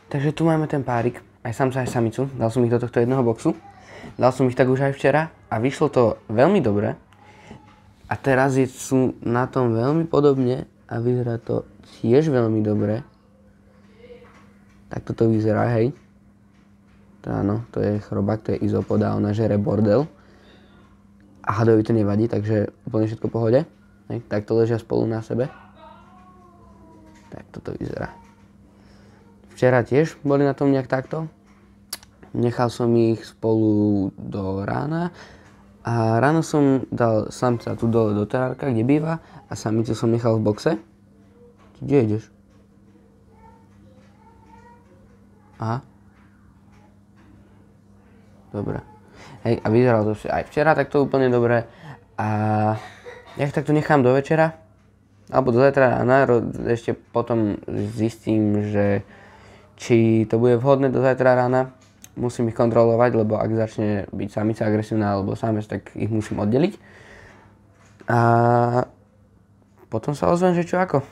Takže tu máme ten párik, aj samca, aj samicu. Dal som ich do tohto jedného boxu. Dal som ich tak už aj včera a vyšlo to veľmi dobre. A teraz sú na tom veľmi podobne a vyzerá to tiež veľmi dobre. Tak toto vyzerá, hej. To áno, to je chrobák, to je izopoda, ona žere bordel. A hadovi to nevadí, takže úplne všetko v pohode. Hej, takto ležia spolu na sebe. Tak toto vyzerá. Včera tiež boli na tom nejak takto. Nechal som ich spolu do rána. A ráno som dal samca tu dole do terárka, kde býva. A samicu som nechal v boxe. Kde ideš? Aha. Dobre. Hej, a vyzeralo to aj včera takto úplne dobre. A ja ich takto nechám do večera. Alebo do zajtra rána. Ešte potom zistím, že či to bude vhodné do zajtra rána. Musím ich kontrolovať, lebo ak začne byť samica agresívna alebo samec, tak ich musím oddeliť. A potom sa ozvem, že čo ako.